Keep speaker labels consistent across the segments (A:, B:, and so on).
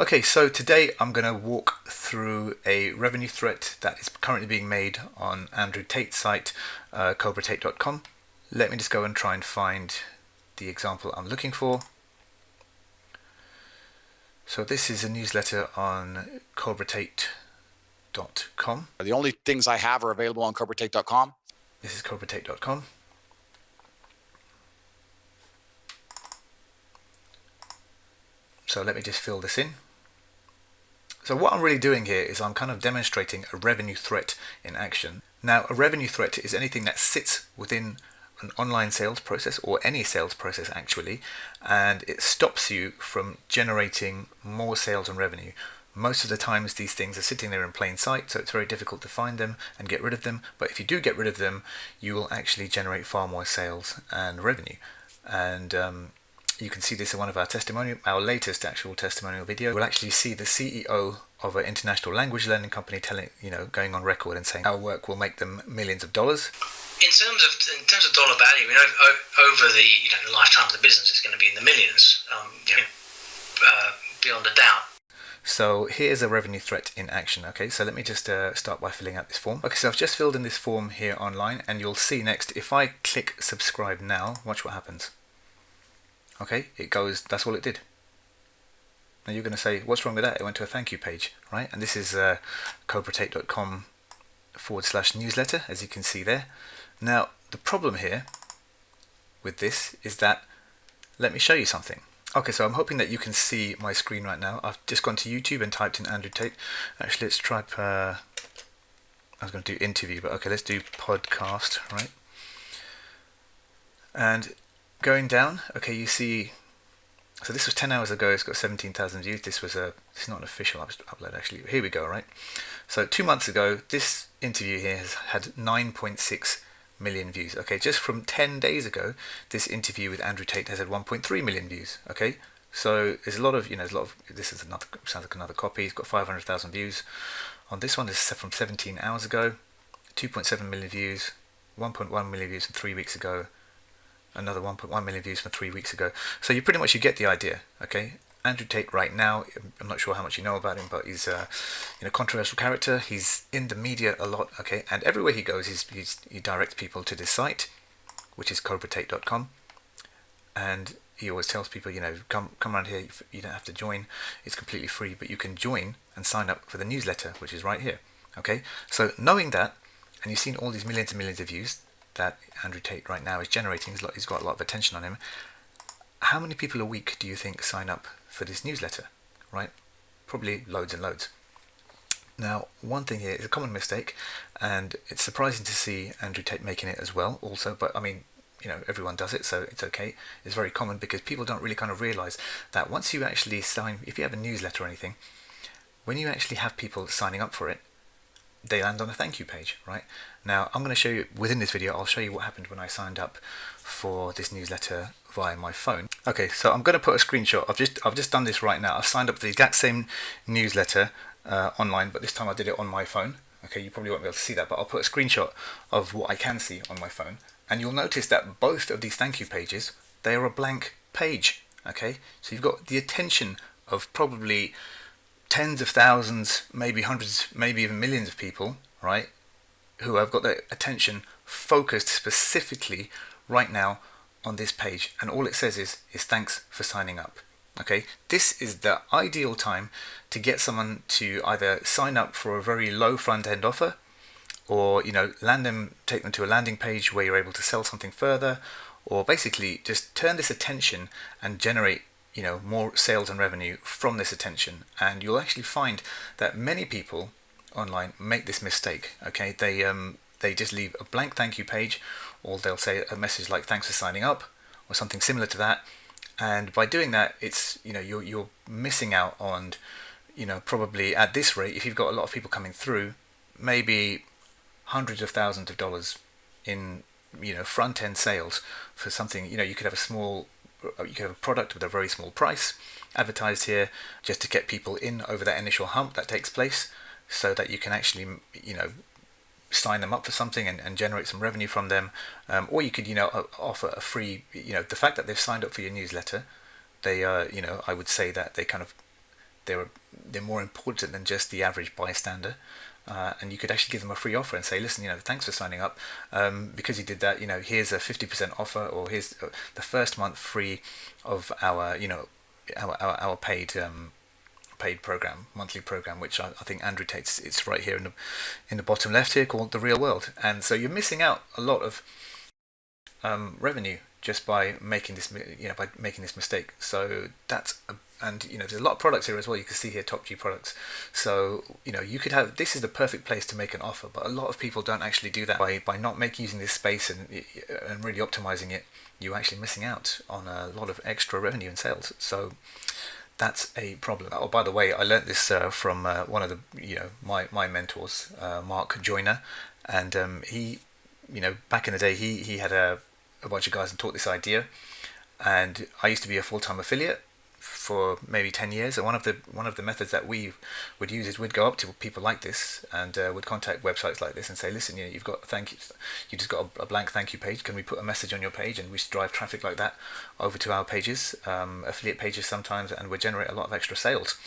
A: Okay, so today I'm going to walk through a revenue threat that is currently being made on Andrew Tate's site, CobraTate.com. Let me just go and try and find the example I'm looking for. So this is a newsletter on CobraTate.com.
B: The only things I have are available on CobraTate.com.
A: This is CobraTate.com. So let me just fill this in. So what I'm really doing here is I'm kind of demonstrating a revenue threat in action. Now, a revenue threat is anything that sits within an online sales process, or any sales process actually, and it stops you from generating more sales and revenue. Most of the times these things are sitting there in plain sight, so it's very difficult to find them and get rid of them. But if you do get rid of them, you will actually generate far more sales and revenue. And you can see this in one of our latest actual testimonial video. We'll actually see the CEO of an international language learning company going on record and saying our work will make them millions of dollars.
C: In terms of dollar value, over the lifetime of the business, it's going to be in the millions, beyond a doubt.
A: So here's a revenue threat in action. Okay, so let me just start by filling out this form. Okay, so I've just filled in this form here online, and you'll see next, if I click subscribe now, watch what happens. Okay, it goes, that's all it did. Now you're going to say, what's wrong with that? It went to a thank you page, right? And this is CobraTate.com/newsletter, as you can see there. Now, the problem here with this is that, let me show you something. Okay, so I'm hoping that you can see my screen right now. I've just gone to YouTube and typed in Andrew Tate. Actually, let's try, I was going to do interview, but okay, let's do podcast, right? And going down, okay, you see, so this was 10 hours ago, it's got 17,000 views. This is not an official upload actually. Here we go, right? So 2 months ago, this interview here has had 9.6 million views. Okay, just from 10 days ago, this interview with Andrew Tate has had 1.3 million views. Okay, so there's a lot of, this is another, sounds like another copy. It's got 500,000 views. On this one, this is from 17 hours ago, 2.7 million views, 1.1 million views from 3 weeks ago, another 1.1 million views from 3 weeks ago. So you get the idea. Okay, Andrew Tate right now, I'm not sure how much you know about him, but he's a controversial character. He's in the media a lot. Okay, and everywhere he goes, he directs people to this site, which is CobraTate.com, and he always tells people, come around here. You don't have to join; it's completely free, but you can join and sign up for the newsletter, which is right here. Okay, so knowing that, and you've seen all these millions and millions of views that Andrew Tate right now is generating, he's got a lot of attention on him. How many people a week do you think sign up for this newsletter, right? Probably loads and loads. Now, one thing here is a common mistake, and it's surprising to see Andrew Tate making it as well also, but everyone does it, so it's okay. It's very common because people don't really kind of realize that once you actually if you have a newsletter or anything, when you actually have people signing up for it, they land on a thank you page, right? Now, I'm going to show you, within this video, I'll show you what happened when I signed up for this newsletter via my phone. Okay, so I'm going to put a screenshot. I've just done this right now. I've signed up for the exact same newsletter online, but this time I did it on my phone. Okay, you probably won't be able to see that, but I'll put a screenshot of what I can see on my phone. And you'll notice that both of these thank you pages, they are a blank page. Okay, so you've got the attention of probably tens of thousands, maybe hundreds, maybe even millions of people, right, who have got their attention focused specifically right now on this page, and all it says is thanks for signing up. Okay, this is the ideal time to get someone to either sign up for a very low front end offer, or take them to a landing page where you're able to sell something further, or basically just turn this attention and generate more sales and revenue from this attention. And you'll actually find that many people online make this mistake. Okay, they just leave a blank thank you page, or they'll say a message like thanks for signing up or something similar to that. And by doing that, it's you're missing out on probably at this rate, if you've got a lot of people coming through, maybe hundreds of thousands of dollars in front end sales for something. You could have a product with a very small price advertised here just to get people in over that initial hump that takes place, so that you can actually sign them up for something and generate some revenue from them. Or you could offer a free, the fact that they've signed up for your newsletter, they I would say that they kind of they're more important than just the average bystander. And you could actually give them a free offer and say, listen, thanks for signing up. Because you did that, here's a 50% offer, or here's the first month free of our, our paid program, monthly program, which I think Andrew Tate's, it's right here in the bottom left here, called The Real World. And so you're missing out a lot of revenue just by making this mistake. So there's a lot of products here as well. You can see here top G products. So you could have, this is the perfect place to make an offer, but a lot of people don't actually do that. By not using this space and really optimizing it, you're actually missing out on a lot of extra revenue and sales. So that's a problem. Oh, by the way, I learned this from one of the my mentors, Mark Joyner, and he back in the day he had a bunch of guys and taught this idea. And I used to be a full-time affiliate for maybe 10 years, and one of the methods that we would use is we'd go up to people like this and would contact websites like this and say, listen, you've got you just got a blank thank you page. Can we put a message on your page? And we drive traffic like that over to our pages, affiliate pages sometimes, and we generate a lot of extra sales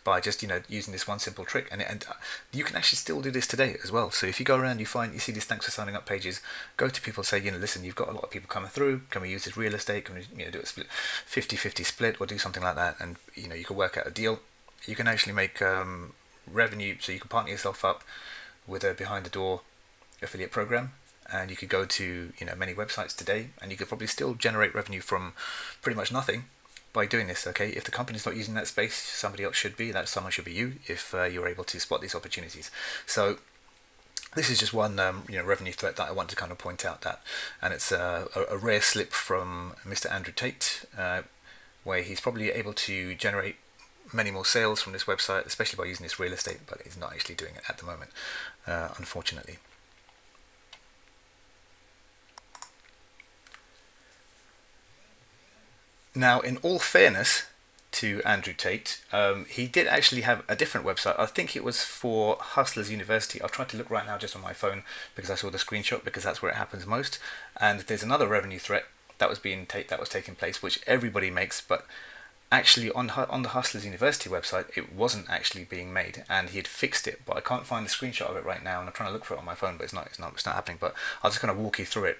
A: by just using this one simple trick. And you can actually still do this today as well. So if you go around, you see these thanks for signing up pages, go to people and say, listen, you've got a lot of people coming through, can we use this real estate, can we do a split 50-50 split, or do something like that, and you can work out a deal. You can actually make revenue, so you can partner yourself up with a behind the door affiliate program, and you could go to many websites today, and you could probably still generate revenue from pretty much nothing by doing this. Okay, if the company's not using that space, somebody else should be. That someone should be you, if you're able to spot these opportunities. So this is just one revenue threat that I want to kind of point out, that, and it's a rare slip from Mr. Andrew Tate, where he's probably able to generate many more sales from this website, especially by using this real estate, but he's not actually doing it at the moment, unfortunately. Now, in all fairness to Andrew Tate, he did actually have a different website. I think it was for Hustlers University. I've tried to look right now just on my phone because I saw the screenshot, because that's where it happens most. And there's another revenue threat that was taking place, which everybody makes, but actually on the Hustlers University website, it wasn't actually being made, and he had fixed it. But I can't find the screenshot of it right now, and I'm trying to look for it on my phone, but it's not happening. But I'll just kind of walk you through it.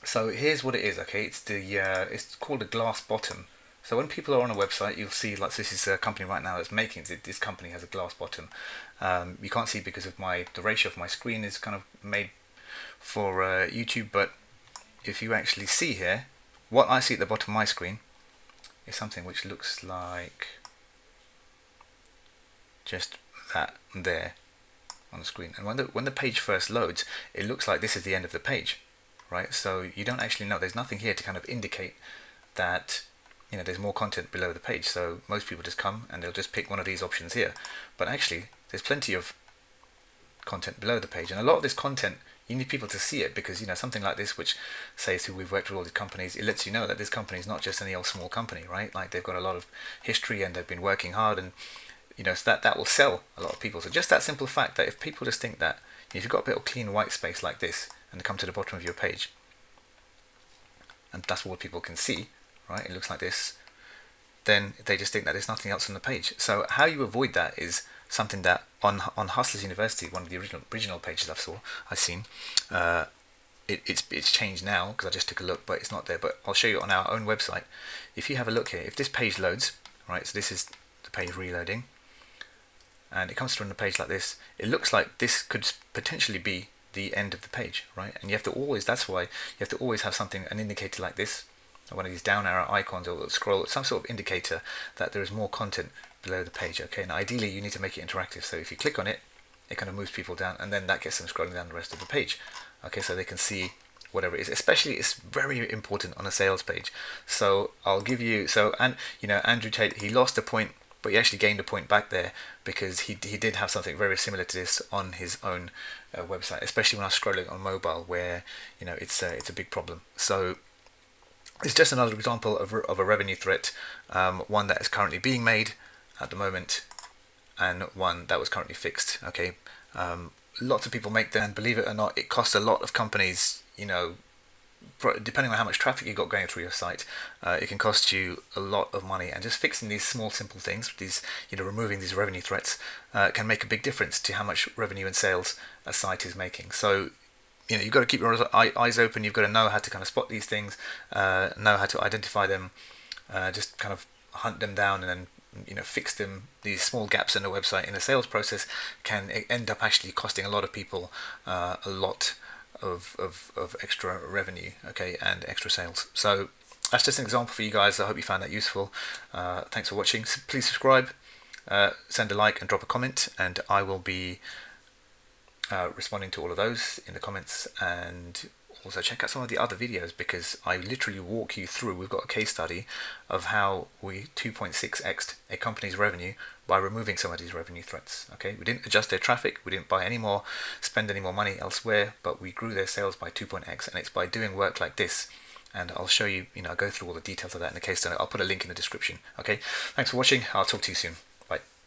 A: So here's what it is. Okay, it's called a glass bottom. So when people are on a website, you'll see, like, this is a company right now that's making it. This company has a glass bottom. You can't see because of the ratio of my screen is kind of made for YouTube. But if you actually see here, what I see at the bottom of my screen is something which looks like just that there on the screen. And when the page first loads, it looks like this is the end of the page. Right, so you don't actually know. There's nothing here to kind of indicate that there's more content below the page. So most people just come and they'll just pick one of these options here. But actually, there's plenty of content below the page, and a lot of this content you need people to see it, because something like this, which says who we've worked with all these companies, it lets you know that this company is not just any old small company, right? Like, they've got a lot of history and they've been working hard, and so that will sell a lot of people. So just that simple fact that if people just think that if you've got a bit of clean white space like this, and they come to the bottom of your page, and that's what people can see, right? It looks like this. Then they just think that there's nothing else on the page. So how you avoid that is something that on Hustlers University, one of the original pages I've seen, it's changed now because I just took a look, but it's not there. But I'll show you on our own website. If you have a look here, if this page loads, right? So this is the page reloading, and it comes through on the page like this. It looks like this could potentially be the end of the page, right? And that's why you have to always have something, an indicator like this, one of these down arrow icons, or scroll, some sort of indicator that there is more content below the page. Okay, and ideally you need to make it interactive, so if you click on it, it kind of moves people down, and then that gets them scrolling down the rest of the page. Okay, so they can see whatever it is. Especially, it's very important on a sales page. So I'll give you, and Andrew Tate, he lost a point, but he actually gained a point back there, because he did have something very similar to this on his own website, especially when I was scrolling on mobile, where it's a big problem. So it's just another example of a revenue threat, one that is currently being made at the moment, and one that was currently fixed. Okay, lots of people make them, and believe it or not, it costs a lot of companies depending on how much traffic you've got going through your site, it can cost you a lot of money. And just fixing these small, simple things, these, removing these revenue threats, can make a big difference to how much revenue and sales a site is making. So, you've got to keep your eyes open. You've got to know how to kind of spot these things, know how to identify them, just kind of hunt them down, and then fix them. These small gaps in the website in the sales process can end up actually costing a lot of people a lot of extra revenue, okay, and extra sales. So that's just an example for you guys. I hope you found that useful. Thanks for watching. Please subscribe, send a like, and drop a comment, and I will be responding to all of those in the comments. And also check out some of the other videos, because I literally walk you through. We've got a case study of how we 2.6x'd a company's revenue by removing some of these revenue threats. Okay, we didn't adjust their traffic, we didn't buy any more, spend any more money elsewhere, but we grew their sales by 2.x, and it's by doing work like this. And I'll show you, I'll go through all the details of that in the case study. I'll put a link in the description. Okay, thanks for watching. I'll talk to you soon.